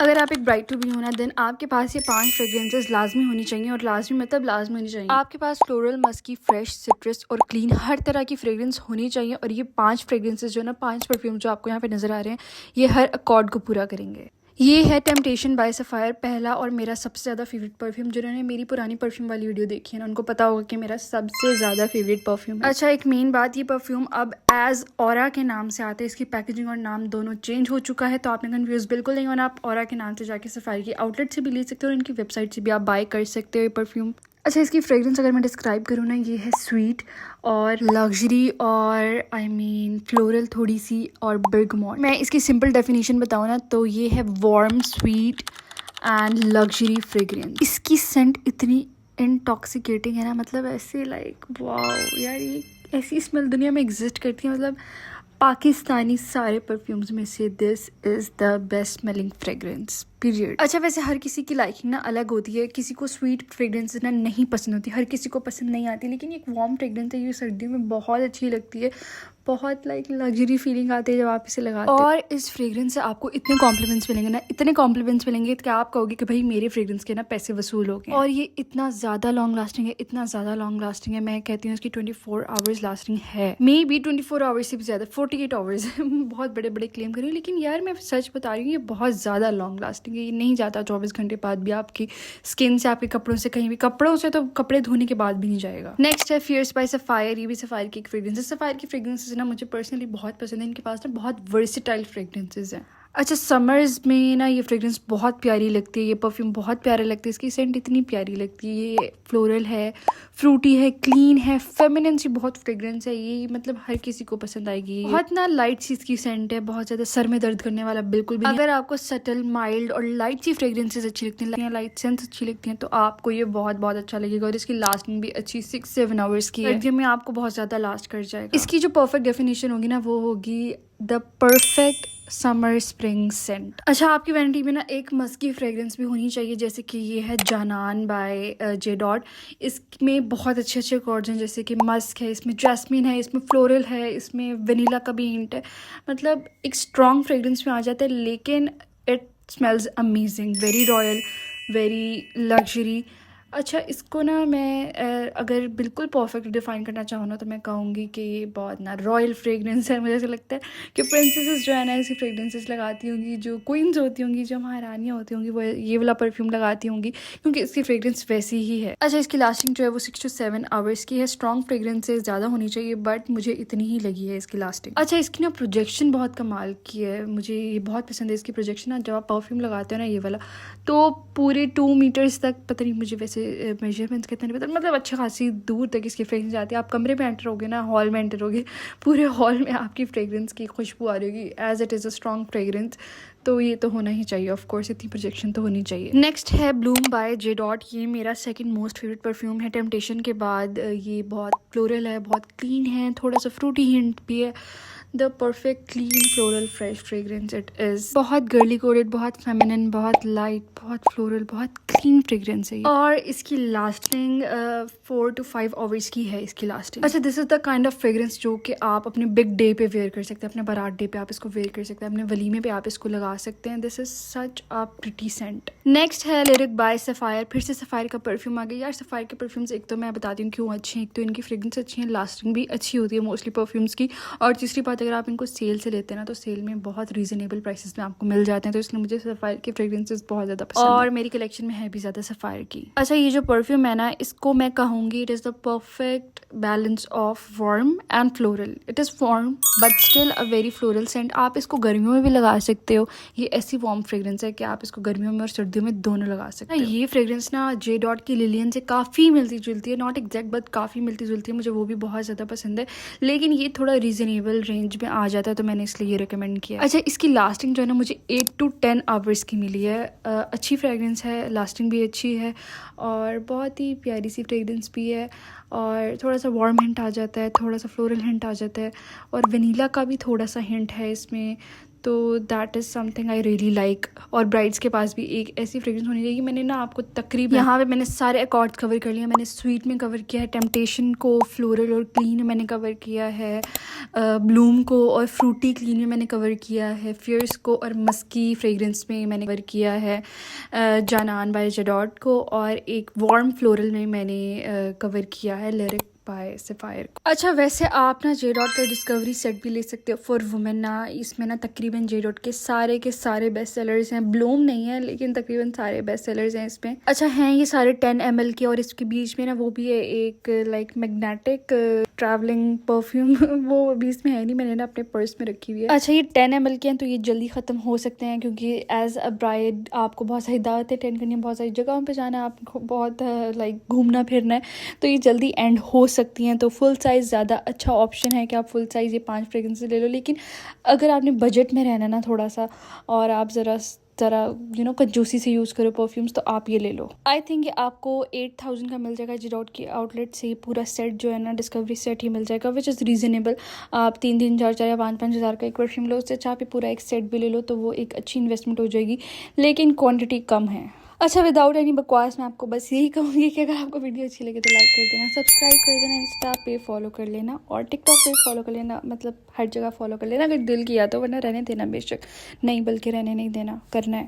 अगर आप एक ब्राइड टू बी हो ना, देन आपके पास ये 5 फ्रेग्रेंसेस लाजमी होनी चाहिए। और लाजमी मतलब लाजमी होनी चाहिए। आपके पास फ्लोरल, मस्की, फ्रेश, सिट्रस और क्लीन हर तरह की फ्रेग्रेंस होनी चाहिए। और ये 5 फ्रेग्रेंसेस जो ना, 5 परफ्यूम जो आपको यहाँ पे नजर आ रहे हैं, ये हर अकॉर्ड को पूरा करेंगे। ये है टेम्पटेशन बाय सफ़ायर, पहला और मेरा सबसे ज़्यादा फेवरेट परफ्यूम। जिन्होंने मेरी पुरानी परफ्यूम वाली वीडियो देखी है ना, उनको पता होगा कि मेरा सबसे ज़्यादा फेवरेट परफ्यूम है। अच्छा, एक मेन बात, ये परफ्यूम अब एज ऑरा के नाम से आता है। इसकी पैकेजिंग और नाम दोनों चेंज हो चुका है, तो आपने कन्फ्यूज बिल्कुल नहीं होना। आप ऑरा के नाम से जाके सफ़ायर की आउटलेट से भी ले सकते हो और इनकी वेबसाइट से भी आप बाय कर सकते हो ये परफ्यूम। अच्छा, इसकी फ्रेग्रेंस अगर मैं डिस्क्राइब करूँ ना, ये है स्वीट और लग्जरी और फ्लोरल थोड़ी सी और bergamot। मैं इसकी सिंपल डेफिनेशन बताऊँ ना, तो ये है warm, sweet and luxury fragrance. इसकी सेंट इतनी इंटॉक्सिकेटिंग है ना, मतलब ऐसे लाइक वाओ यार, ये ऐसी स्मेल दुनिया में एग्जिस्ट करती है। मतलब पाकिस्तानी सारे परफ्यूम्स में से this is the best smelling fragrance period. अच्छा, वैसे हर किसी की लाइकिंग ना अलग होती है। किसी को स्वीट फ्रेग्रेंस ना नहीं पसंद होती, हर किसी को पसंद नहीं आती। लेकिन एक वार्म फ्रेग्रेंस है, ये सर्दियों में बहुत अच्छी लगती है। बहुत लाइक लग्जरी फीलिंग आती है जब आप इसे लगाते हैं। और इस फ्रेग्रेंस से आपको इतने कॉम्प्लीमेंट्स मिलेंगे ना, इतने कॉम्प्लीमेंट्स मिलेंगे कि आप कहोगे कि भाई मेरे फ्रेग्रेंस के ना पैसे वसूल हो गए। और ये इतना ज़्यादा लॉन्ग लास्टिंग है, इतना ज़्यादा लॉन्ग लास्टिंग है। मैं कहती हूँ इसकी 24 आवर्स लास्टिंग है, मे बी 24 आवर्स से भी ज़्यादा, 48 आवर्स बहुत बड़े बड़े क्लेम कर रही हूँ, लेकिन यार मैं सच बता रही हूँ, ये बहुत ज़्यादा लॉन्ग लास्टिंग है। ये नहीं जाता 24 घंटे बाद भी आपकी स्किन से, आपके कपड़ों से, कहीं भी। कपड़ों से तो कपड़े धोने के बाद भी नहीं जाएगा। नेक्स्ट है फियर्स बाय सफ़ायर। ये भी सफ़ायर की एक फ्रेग्रेंस है। सफ़ायर की फ्रेग्रेंसेस ना मुझे पर्सनली बहुत पसंद है। इनके पास ना बहुत वर्सेटाइल फ्रेग्रेंसेस हैं। अच्छा, समर्स में ना ये फ्रेग्रेंस बहुत प्यारी लगती है, ये परफ्यूम बहुत प्यारा लगती है। इसकी सेंट इतनी प्यारी लगती है। ये फ्लोरल है, फ्रूटी है, क्लीन है, फेमिनिन सी बहुत फ्रेग्रेंस है ये। मतलब हर किसी को पसंद आएगी। बहुत ना लाइट सी इसकी सेंट है, बहुत ज़्यादा सर में दर्द करने वाला बिल्कुल भी नहीं। अगर आपको सटल, माइल्ड और लाइट सी फ्रेग्रेंसेस अच्छी लगती हैं, लाइट सेंस अच्छी लगती हैं, तो आपको ये बहुत बहुत अच्छा लगेगा। और इसकी लास्टिंग भी अच्छी 6-7 आवर्स की है। सर्दियों में आपको बहुत ज़्यादा लास्ट कर जाएगा। इसकी जो परफेक्ट डेफिनेशन होगी ना, वो होगी the perfect summer spring scent. अच्छा, आपकी वैनिटी में ना एक मस्की फ्रेग्रेंस भी होनी चाहिए, जैसे कि ये है जानान बाय जे डॉट। इसमें बहुत अच्छे अच्छे कॉर्ड्स हैं, जैसे कि मस्क है, इसमें जैस्मिन है, इसमें फ्लोरल है, इसमें वनीला का भी हिंट है। मतलब एक स्ट्रॉन्ग फ्रेग्रेंस में आ जाता है, लेकिन it smells amazing, very royal, very luxury. अच्छा, इसको ना मैं अगर बिल्कुल परफेक्ट डिफाइन करना चाहूँ ना, तो मैं कहूँगी कि ये बहुत ना रॉयल फ्रेग्रेंस है। मुझे ऐसा लगता है कि प्रिंसेसेस जो है ना, ऐसी फ्रेग्रेंसेस लगाती होंगी, जो क्वींस होती होंगी, जो महारानियाँ होती होंगी, वो ये वाला परफ्यूम लगाती होंगी, क्योंकि इसकी फ्रेग्रेंस वैसी ही है। अच्छा, इसकी लास्टिंग जो है वो 6 to 7 आवर्स की है। स्ट्रॉन्ग फ्रेग्रेंसेस ज़्यादा होनी चाहिए, बट मुझे इतनी ही लगी है इसकी लास्टिंग। अच्छा, इसकी ना प्रोजेक्शन बहुत कमाल की है, मुझे ये बहुत पसंद है इसकी प्रोजेक्शन ना। जब आप परफ्यूम लगाते हो ना ये वाला, तो पूरे 2 मीटर्स तक, पता नहीं मुझे वैसे मेजरमेंट्स कितने नहीं पता, मतलब अच्छी खासी दूर तक इसकी फ्रेग्रेंस जाती है। आप कमरे में एंटर होगे ना, हॉल में एंटर होगे, पूरे हॉल में आपकी फ्रेग्रेंस की खुशबू आ रही होगी, as it is a strong fragrance. तो ये तो होना ही चाहिए, ऑफ कोर्स इतनी प्रोजेक्शन तो होनी चाहिए। नेक्स्ट है ब्लूम बाय जे डॉट। ये मेरा सेकंड मोस्ट फेवरेट परफ्यूम है टेम्पटेशन के बाद। ये बहुत फ्लोरल है, बहुत क्लीन है, थोड़ा सा फ्रूटी हिंट भी है। The perfect clean floral fresh fragrance it is. बहुत गर्ली कोडेड, बहुत फेमिनिन, बहुत लाइट, बहुत फ्लोरल, बहुत क्लीन फ्रेग्रेंस है ये। और इसकी लास्टिंग 4 to 5 आवर्स की है इसकी लास्टिंग। अच्छा, this is the kind of fragrance जो कि आप अपने बिग डे पे वेयर कर सकते हैं, अपने बारात डे पे आप इसको वेयर कर सकते हैं, अपने वलीमे पे आप इसको लगा सकते हैं। This is such a pretty scent. Next है लिरिक बाय सफ़ायर। फिर से सफ़ायर का परफ्यूम आ गया। यार सफ़ायर के परफ्यूम्स एक तो मैं बताती हूँ क्यों अच्छे हैं। एक तो इनकी फ्रेग्रेंस अच्छी है, लास्टिंग भी अच्छी होती है मोस्टली परफ्यूम्स की। और तीसरी बात, अगर आप इनको सेल से लेते हैं ना, तो सेल में बहुत रीजनेबल प्राइसेस में आपको मिल जाते हैं, तो इसलिए मुझे सफ़ायर की फ्रेग्रेंसेस बहुत ज़्यादा पसंद है। और मेरी कलेक्शन में है भी ज़्यादा सफ़ायर की। अच्छा, ये जो परफ्यूम है ना, इसको मैं कहूँगी it is the perfect balance of warm and floral. It is warm but still a very floral scent. आप इसको गर्मियों में भी लगा सकते हो। ये ऐसी वार्म फ्रेग्रेंस है कि आप इसको गर्मियों में और सर्दियों में दोनों लगा सकते हो। ये फ्रेग्रेंस ना जे डॉट की लिलियन से काफ़ी मिलती जुलती है, नॉट एग्जैक्ट बट काफ़ी मिलती जुलती है। मुझे वो भी बहुत ज़्यादा पसंद है, लेकिन ये थोड़ा रीजनेबल रेंज में आ जाता है, तो मैंने इसलिए ये रिकमेंड किया। अच्छा, इसकी लास्टिंग जो है ना, मुझे 8 to 10 आवर्स की मिली है। अच्छी फ्रेग्रेंस है, लास्टिंग भी अच्छी है, और बहुत ही प्यारी सी फ्रेग्रेंस भी है। और थोड़ा सा वार्म हिंट आ जाता है, थोड़ा सा फ्लोरल हिंट आ जाता है, और वनीला का भी थोड़ा सा हिंट है इसमें। तो that is something I really like. और ब्राइड्स के पास भी एक ऐसी फ्रेग्रेंस होनी चाहिए। मैंने ना आपको तकरीबन यहाँ पे मैंने सारे अकॉर्ड्स कवर कर लिए। मैंने स्वीट में कवर किया है, टेम्पटेशन को, फ्लोरल और क्लीन में मैंने कवर किया है, ब्लूम को और फ्रूटी क्लीन में मैंने कवर किया है, फियर्स को और मस्की फ्रेग्रेंस में मैंने कवर किया है, जानान बाय जेडॉट को, और एक वार्म फ्लोरल में मैंने कवर किया है लिरिक बाय सफायर को। अच्छा, वैसे आप ना जे डॉट का डिस्कवरी सेट भी ले सकते हो फॉर वुमेन ना। इसमें ना तकरीबन जे डॉट के सारे बेस्ट सेलर्स हैं। ब्लूम नहीं है लेकिन तकरीबन सारे बेस्ट सेलर्स हैं इसमें। अच्छा, हैं ये सारे 10 ml के, और इसके बीच में ना वो भी है एक लाइक मैग्नेटिक ट्रैवलिंग परफ्यूम वो भी इसमें है नहीं, मैंने ना अपने पर्स में रखी हुई है। अच्छा, ये 10 ml के हैं तो ये जल्दी ख़त्म हो सकते हैं क्योंकि एज अ ब्राइड आपको बहुत सारी दावतें अटेंड करनी है, बहुत सारी जगहों पे जाना है, आपको बहुत लाइक घूमना फिरना है, तो ये जल्दी एंड हो सकती हैं। तो फुल साइज़ ज़्यादा अच्छा ऑप्शन है कि आप फुल साइज़ ये 5 फ्रेग्रेंस ले लो। लेकिन अगर आपने बजट में रहना ना थोड़ा सा, और आप ज़रा कंजूसी से यूज़ करो परफ्यूम्स, तो आप ये ले लो। आई थिंक ये आपको 8000 का मिल जाएगा। जिडॉट की आउटलेट से पूरा सेट जो है ना, डिस्कवरी सेट ही मिल जाएगा, विच इज़ रीज़नेबल। आप 3-3, 4-4 या 5-5 हज़ार का एक परफ्यूम लो, उससे अच्छा आप पूरा एक सेट भी ले लो, तो वो एक अच्छी इन्वेस्टमेंट हो जाएगी, लेकिन क्वान्टिटी कम है। अच्छा, विदाउट एनी बकवास मैं आपको बस यही कहूँगी कि अगर आपको वीडियो अच्छी लगे तो लाइक कर देना, सब्सक्राइब कर देना, इंस्टा पे फॉलो कर लेना और टिकटॉक पे फॉलो कर लेना, मतलब हर जगह फॉलो कर लेना अगर दिल किया तो, वरना रहने देना, बेशक नहीं बल्कि रहने नहीं देना, करना है।